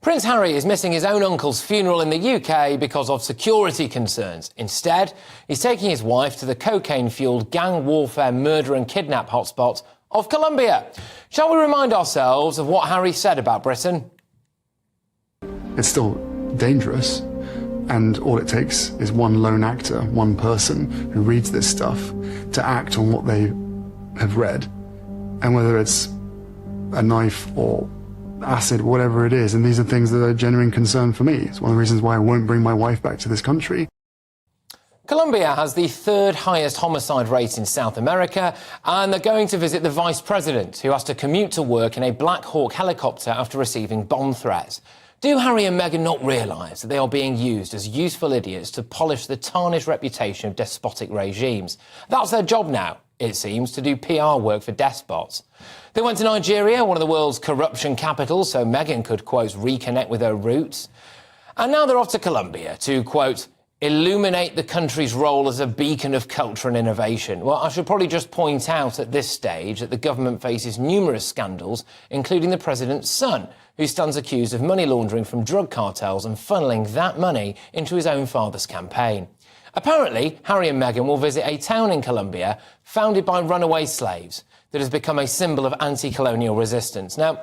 Prince Harry is missing his own uncle's funeral in the UK because of security concerns. Instead, he's taking his wife to the cocaine-fuelled gang warfare, murder and kidnap hotspot of Colombia. Shall we remind ourselves of what Harry said about Britain? It's still dangerous, and all it takes is one lone actor, one person who reads this stuff to act on what they have read. And whether it's a knife or acid, whatever it is, and these are things that are a genuine concern for me. It's one of the reasons why I won't bring my wife back to this country. Colombia has the third highest homicide rate in South America, and they're going to visit the Vice President, who has to commute to work in a Black Hawk helicopter after receiving bomb threats. Do Harry and Meghan not realise that they are being used as useful idiots to polish the tarnished reputation of despotic regimes? That's their job now, it seems, to do PR work for despots. They went to Nigeria, one of the world's corruption capitals, so Meghan could, quote, reconnect with her roots. And now they're off to Colombia to, quote, illuminate the country's role as a beacon of culture and innovation. Well, I should probably just point out at this stage that the government faces numerous scandals, including the president's son, who stands accused of money laundering from drug cartels and funneling that money into his own father's campaign. Apparently, Harry and Meghan will visit a town in Colombia founded by runaway slaves that has become a symbol of anti-colonial resistance. Now,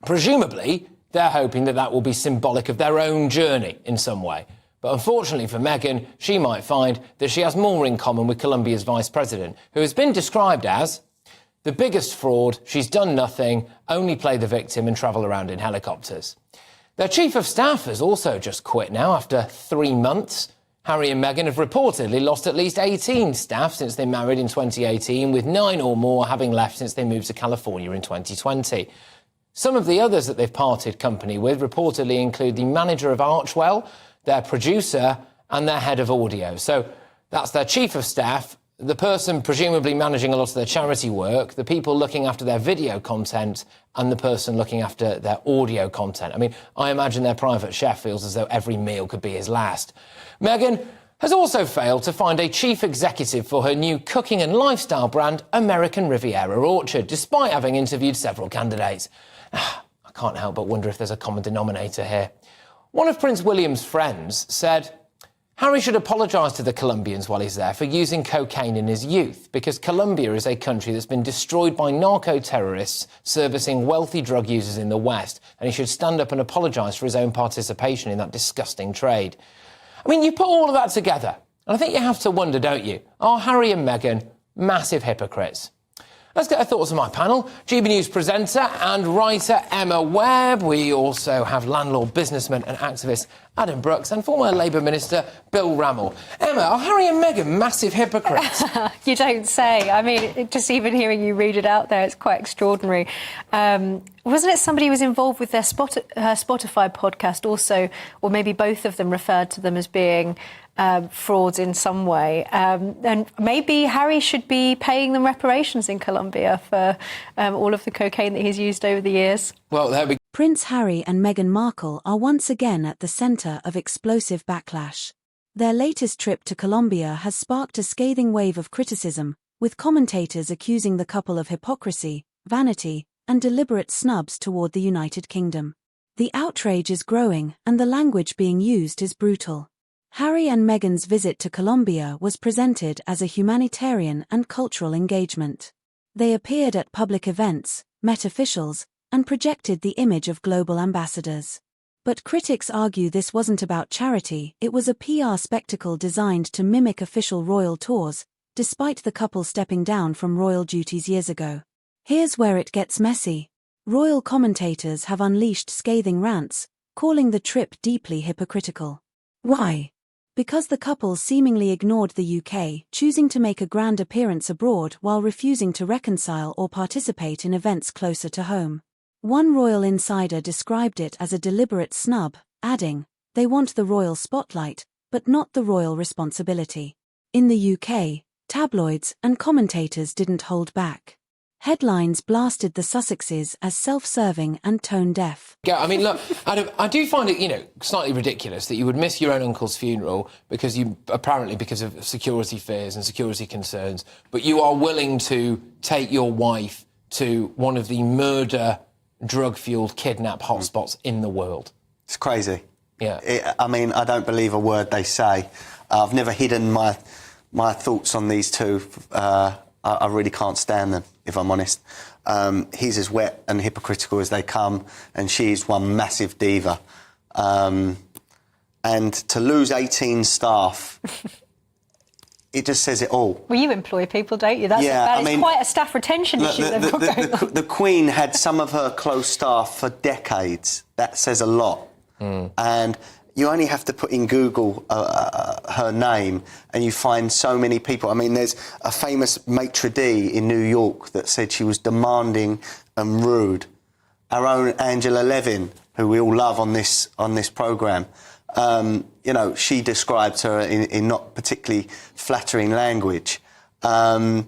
presumably, they're hoping that that will be symbolic of their own journey in some way. But unfortunately for Meghan, she might find that she has more in common with Colombia's vice president, who has been described as the biggest fraud, she's done nothing, only play the victim and travel around in helicopters. Their chief of staff has also just quit now after 3 months. Harry and Meghan have reportedly lost at least 18 staff since they married in 2018, with 9 or more having left since they moved to California in 2020. Some of the others that they've parted company with reportedly include the manager of Archwell, their producer and their head of audio. So that's their chief of staff, the person presumably managing a lot of their charity work, the people looking after their video content, and the person looking after their audio content. I mean, I imagine their private chef feels as though every meal could be his last. Meghan has also failed to find a chief executive for her new cooking and lifestyle brand, American Riviera Orchard, despite having interviewed several candidates. I can't help but wonder if there's a common denominator here. One of Prince William's friends said Harry should apologise to the Colombians while he's there for using cocaine in his youth, because Colombia is a country that's been destroyed by narco-terrorists servicing wealthy drug users in the West, and he should stand up and apologise for his own participation in that disgusting trade. I mean, you put all of that together, and I think you have to wonder, don't you? Are Harry and Meghan massive hypocrites? Let's get our thoughts on my panel. GB News presenter and writer Emma Webb. We also have landlord, businessman and activist Adam Brooks and former Labour Minister Bill Rammell. Emma, are Harry and Meghan massive hypocrites? You don't say. I mean, just even hearing you read it out there, it's quite extraordinary. Wasn't it somebody who was involved with their Spotify podcast also, or maybe both of them referred to them as being frauds in some way? And maybe Harry should be paying them reparations in Colombia for all of the cocaine that he's used over the years. Well, there we go. Prince Harry and Meghan Markle are once again at the centre of explosive backlash. Their latest trip to Colombia has sparked a scathing wave of criticism, with commentators accusing the couple of hypocrisy, vanity, and deliberate snubs toward the United Kingdom. The outrage is growing, and the language being used is brutal. Harry and Meghan's visit to Colombia was presented as a humanitarian and cultural engagement. They appeared at public events, met officials, and projected the image of global ambassadors. But critics argue this wasn't about charity, it was a PR spectacle designed to mimic official royal tours, despite the couple stepping down from royal duties years ago. Here's where it gets messy. Royal commentators have unleashed scathing rants, calling the trip deeply hypocritical. Why? Because the couple seemingly ignored the UK, choosing to make a grand appearance abroad while refusing to reconcile or participate in events closer to home. One royal insider described it as a deliberate snub, adding, "They want the royal spotlight, but not the royal responsibility." In the UK, tabloids and commentators didn't hold back. Headlines blasted the Sussexes as self-serving and tone-deaf. Yeah, I mean, look, Adam, I do find it, slightly ridiculous that you would miss your own uncle's funeral because of security fears and security concerns, but you are willing to take your wife to one of the murder, drug-fuelled kidnap hotspots in the world. It's crazy. Yeah. I mean, I don't believe a word they say. I've never hidden my thoughts on these two. I really can't stand them, if I'm honest. He's as wet and hypocritical as they come, and she's one massive diva. And to lose 18 staff, it just says it all. Well, you employ people, don't you? That is quite a staff retention issue they've got going on. The Queen had some of her close staff for decades. That says a lot. And you only have to put in Google her name and you find so many people. I mean, there's a famous maitre d' in New York that said she was demanding and rude. Our own Angela Levin, who we all love on this programme, you know, she described her in not particularly flattering language. And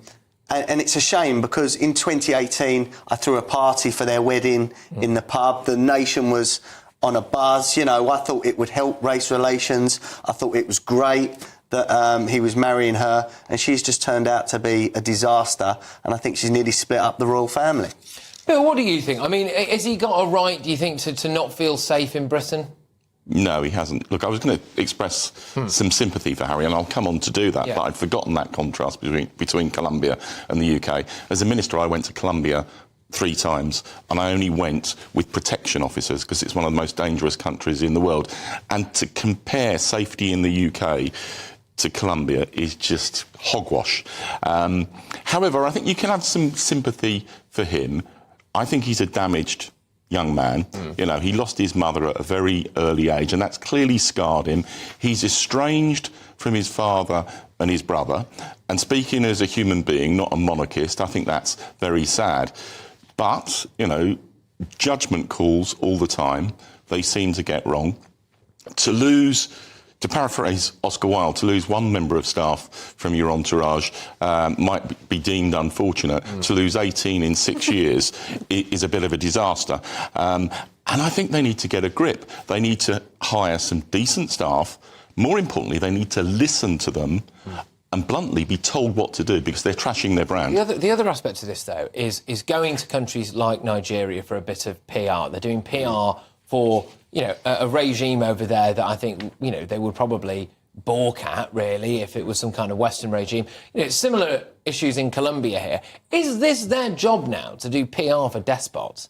it's a shame because in 2018, I threw a party for their wedding in the pub. The nation was on a buzz. You know, I thought it would help race relations. I thought it was great that he was marrying her, and she's just turned out to be a disaster, and I think she's nearly split up the royal family. Bill, what do you think? I mean, has he got a right, do you think, to not feel safe in Britain? No, he hasn't. Look, I was going to express some sympathy for Harry, and I'll come on to do that, but I'd forgotten that contrast between Colombia and the UK. As a minister, I went to Colombia 3 times, and I only went with protection officers because it's one of the most dangerous countries in the world. And to compare safety in the UK to Colombia is just hogwash. However, I think you can have some sympathy for him. I think he's a damaged young man. You know, he lost his mother at a very early age, and that's clearly scarred him. He's estranged from his father and his brother, and speaking as a human being, not a monarchist, I think that's very sad. But, you know, judgment calls all the time. They seem to get wrong. To paraphrase Oscar Wilde, to lose one member of staff from your entourage might be deemed unfortunate. To lose 18 in 6 years is a bit of a disaster. And I think they need to get a grip. They need to hire some decent staff. More importantly, they need to listen to them and bluntly be told what to do because they're trashing their brand. The other aspect of this, though, is going to countries like Nigeria for a bit of PR. They're doing PR for, you know, a regime over there that I think, you know, they would probably balk at, really, if it was some kind of Western regime. You know, similar issues in Colombia here. Is this their job now, to do PR for despots?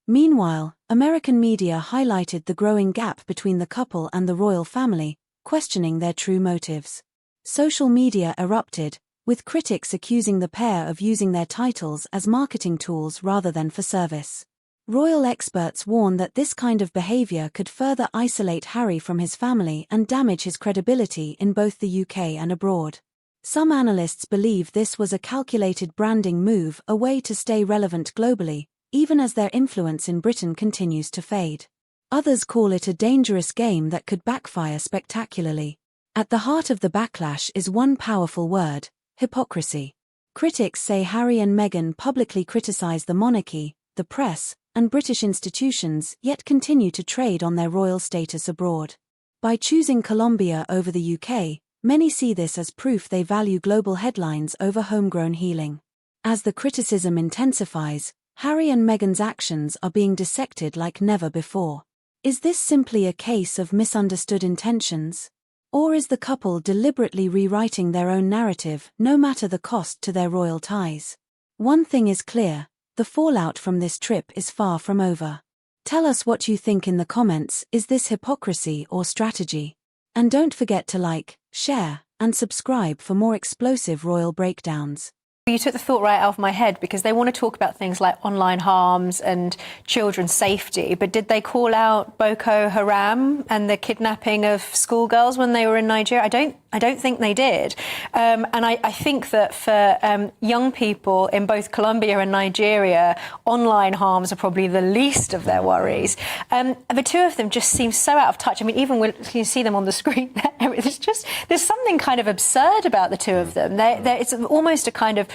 Meanwhile, American media highlighted the growing gap between the couple and the royal family, questioning their true motives. Social media erupted, with critics accusing the pair of using their titles as marketing tools rather than for service. Royal experts warn that this kind of behavior could further isolate Harry from his family and damage his credibility in both the UK and abroad. Some analysts believe this was a calculated branding move, a way to stay relevant globally, even as their influence in Britain continues to fade. Others call it a dangerous game that could backfire spectacularly. At the heart of the backlash is one powerful word: hypocrisy. Critics say Harry and Meghan publicly criticise the monarchy, the press, and British institutions, yet continue to trade on their royal status abroad. By choosing Colombia over the UK, many see this as proof they value global headlines over homegrown healing. As the criticism intensifies, Harry and Meghan's actions are being dissected like never before. Is this simply a case of misunderstood intentions? Or is the couple deliberately rewriting their own narrative, no matter the cost to their royal ties? One thing is clear: the fallout from this trip is far from over. Tell us what you think in the comments. Is this hypocrisy or strategy? And don't forget to like, share, and subscribe for more explosive royal breakdowns. You took the thought right out of my head, because they want to talk about things like online harms and children's safety, but did they call out Boko Haram and the kidnapping of schoolgirls when they were in Nigeria? I don't think they did. And I think that for young people in both Colombia and Nigeria, online harms are probably the least of their worries. The two of them just seem so out of touch. I mean, even when you see them on the screen, there's something kind of absurd about the two of them. It's almost a kind of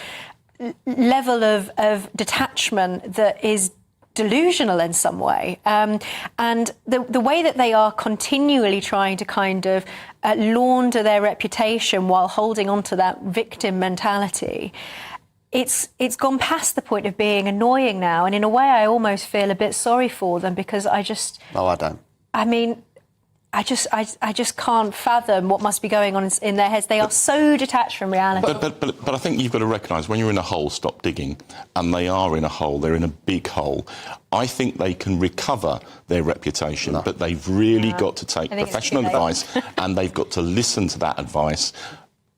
level of detachment that is delusional in some way. And the way that they are continually trying to kind of launder their reputation while holding on to that victim mentality, it's gone past the point of being annoying now. And in a way, I almost feel a bit sorry for them, because I just... No, I don't. I mean, I just can't fathom what must be going on in their heads. They are so detached from reality. But I think you've got to recognise when you're in a hole, stop digging. And they are in a hole. They're in a big hole. I think they can recover their reputation, but they've really got to take professional advice and they've got to listen to that advice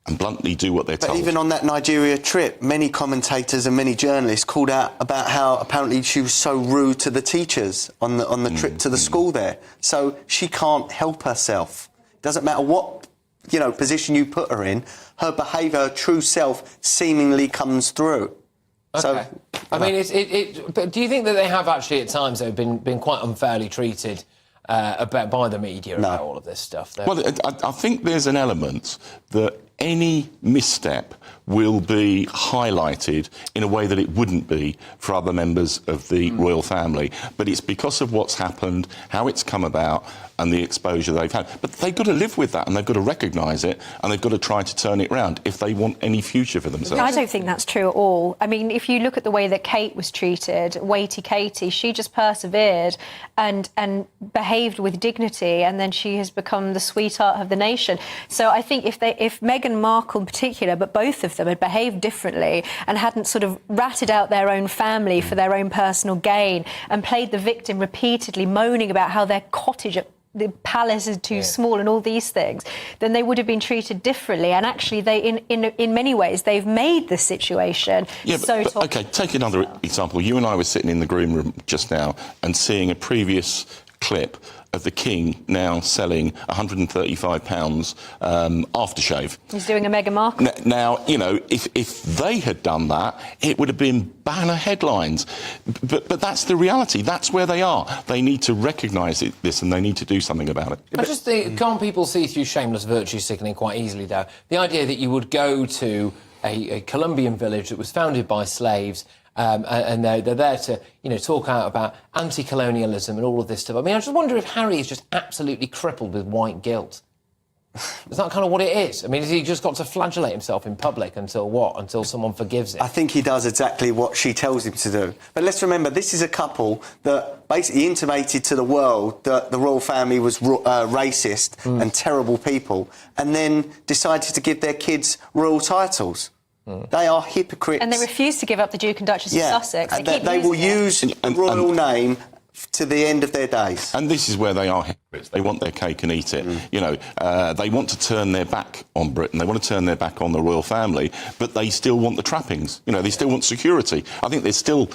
and bluntly do what they're told. But even on that Nigeria trip, many commentators and many journalists called out about how apparently she was so rude to the teachers on the trip to the school there. So she can't help herself. It doesn't matter what, position you put her in, her behaviour, her true self seemingly comes through. Okay. So, I mean, but do you think that they have actually at times, though, been quite unfairly treated by the media about all of this stuff? Well, I think there's an element that any misstep will be highlighted in a way that it wouldn't be for other members of the royal family. But it's because of what's happened, how it's come about, and the exposure they've had. But they've got to live with that, and they've got to recognise it, and they've got to try to turn it round if they want any future for themselves. I don't think that's true at all. I mean, if you look at the way that Kate was treated, weighty Katie, she just persevered and behaved with dignity, and then she has become the sweetheart of the nation. So I think if Meghan Markle in particular, but both of them had behaved differently and hadn't sort of ratted out their own family for their own personal gain and played the victim repeatedly, moaning about how their cottage at the palace is too small and all these things, then they would have been treated differently. And actually, they, in many ways, they've made the situation toxic. OK, take another example. You and I were sitting in the green room just now and seeing a previous clip of the King now selling £135 aftershave. He's doing a Meghan Markle. Now, if they had done that, it would have been banner headlines. But that's the reality. That's where they are. They need to recognise this and they need to do something about it. I just think, can't people see through shameless virtue signaling quite easily, though? The idea that you would go to a Colombian village that was founded by slaves, and they're there to, talk out about anti-colonialism and all of this stuff. I mean, I just wonder if Harry is just absolutely crippled with white guilt. Is that kind of what it is? I mean, has he just got to flagellate himself in public until what? Until someone forgives him? I think he does exactly what she tells him to do. But let's remember, this is a couple that basically intimated to the world that the royal family was racist and terrible people, and then decided to give their kids royal titles. They are hypocrites. And they refuse to give up the Duke and Duchess of Sussex. They will use the royal name to the end of their days. And this is where they are hypocrites. They want their cake and eat it. They want to turn their back on Britain. They want to turn their back on the royal family, but they still want the trappings. They still want security. I think there's still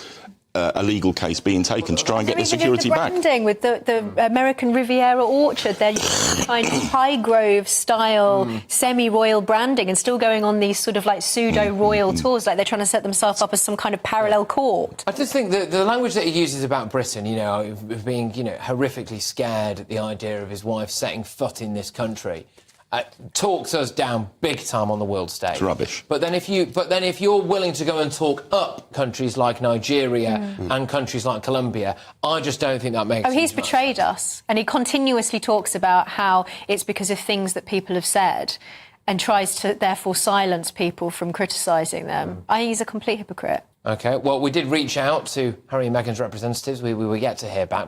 a legal case being taken to try and get the security back. Branding with the American Riviera Orchard, they're kind of Highgrove style semi-royal branding and still going on these sort of like pseudo-royal tours, like they're trying to set themselves up as some kind of parallel court. I just think that the language that he uses about Britain, of being, horrifically scared at the idea of his wife setting foot in this country, talks us down big time on the world stage. It's rubbish. But then if you're willing to go and talk up countries like Nigeria and countries like Colombia, I just don't think that makes sense. He's betrayed us, and he continuously talks about how it's because of things that people have said and tries to therefore silence people from criticising them. I think he's a complete hypocrite. OK, well, we did reach out to Harry and Meghan's representatives. We were yet to hear back.